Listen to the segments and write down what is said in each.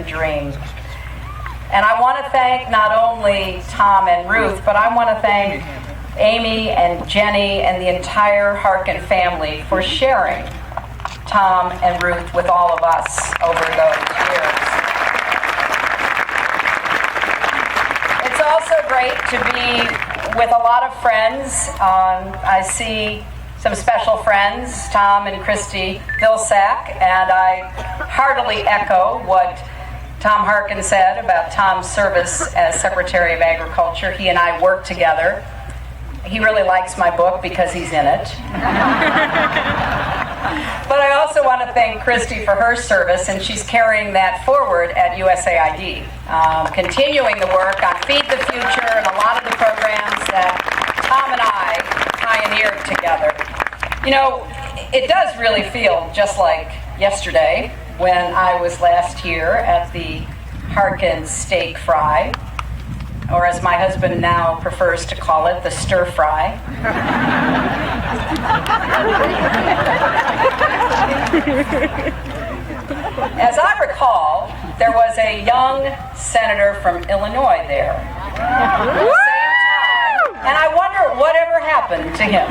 dream. And I want to thank not only Tom and Ruth, but I want to thank Amy and Jenny and the entire Harkin family for sharing Tom and Ruth with all of us over those years. It's also great to be with a lot of friends. I see some special friends, Tom and Christy Vilsack, and I heartily echo what Tom Harkin said about Tom's service as Secretary of Agriculture. He and I worked together. He really likes my book because he's in it. But I also want to thank Christy for her service, and she's carrying that forward at USAID, continuing the work on Feed the Future and a lot of the programs that Tom and I pioneered together. You know, it does really feel just like yesterday when I was last here at the Harkin Steak Fry, or as my husband now prefers to call it, the stir fry. As I recall, there was a young senator from Illinois there at the same time, and I wonder whatever happened to him.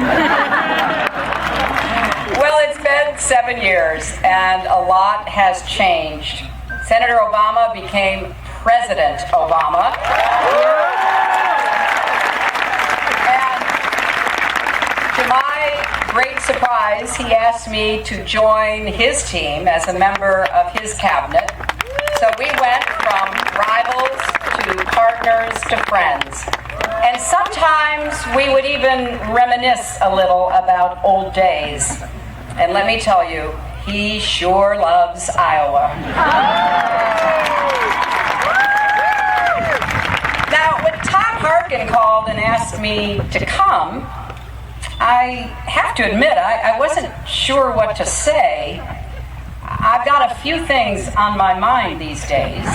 Well, it's been 7 years, and a lot has changed. Senator Obama became President Obama. And to my great surprise, he asked me to join his team as a member of his cabinet. So we went from rivals to partners to friends. And sometimes we would even reminisce a little about old days. And let me tell you, he sure loves Iowa. Now, when Tom Harkin called and asked me to come, I have to admit, I wasn't sure what to say. I've got a few things on my mind these days.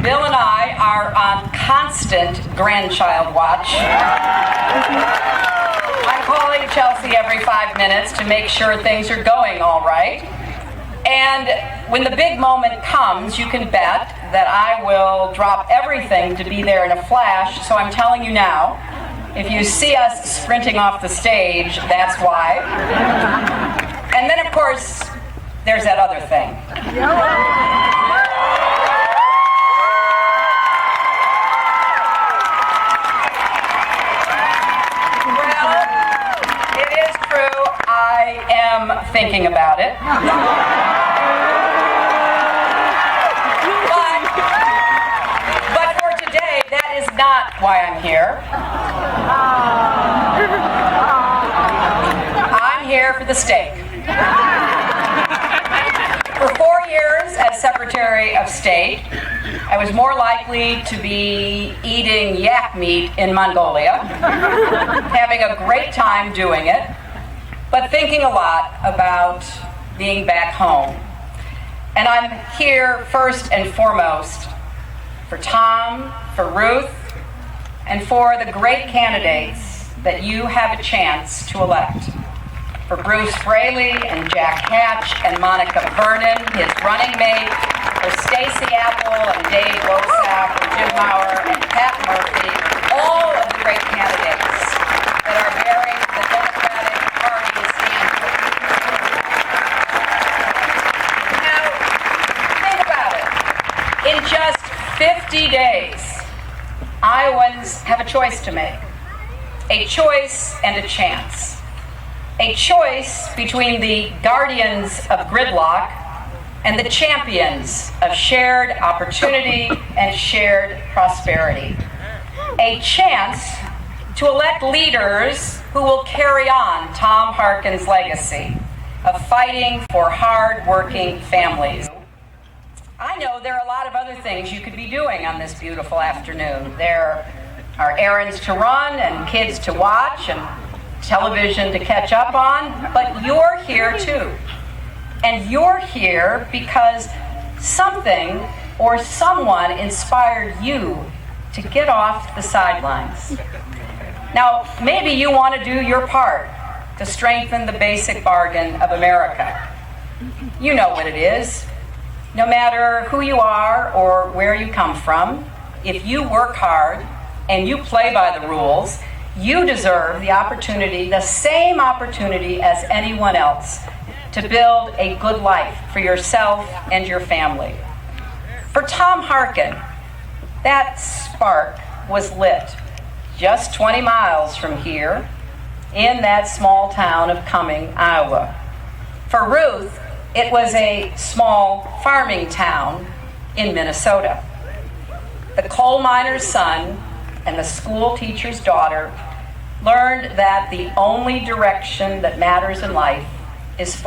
Bill and I are on constant grandchild watch. I'm calling Chelsea every 5 minutes to make sure things are going all right. And when the big moment comes, you can bet that I will drop everything to be there in a flash. So I'm telling you now, if you see us sprinting off the stage, that's why. And then, of course, there's that other thing. I am thinking about it. But for today, that is not why I'm here. I'm here for the steak. For 4 years as Secretary of State, I was more likely to be eating yak meat in Mongolia, having a great time doing it, but thinking a lot about being back home. And I'm here first and foremost for Tom, for Ruth, and for the great candidates that you have a chance to elect. For Bruce Fraley and Jack Hatch and Monica Vernon, his running mate, for Stacey Apple and Dave Losack and Jim Maurer and Pat Murphy, all of the great candidates that are bearing the Democratic Party stand for. Now, think about it. In just 50 days, Iowans have a choice to make. A choice and a chance. A choice between the guardians of gridlock and the champions of shared opportunity and shared prosperity. A chance to elect leaders who will carry on Tom Harkin's legacy of fighting for hard-working families. I know there are a lot of other things you could be doing on this beautiful afternoon. There are errands to run and kids to watch and television to catch up on, but you're here too. And you're here because something or someone inspired you to get off the sidelines. Now, maybe you want to do your part to strengthen the basic bargain of America. You know what it is. No matter who you are or where you come from, if you work hard and you play by the rules, you deserve the opportunity, the same opportunity as anyone else, to build a good life for yourself and your family. For Tom Harkin, that spark was lit just 20 miles from here in that small town of Cumming, Iowa. For Ruth, it was a small farming town in Minnesota. The coal miner's son and the school teacher's daughter learned that the only direction that matters in life is forward.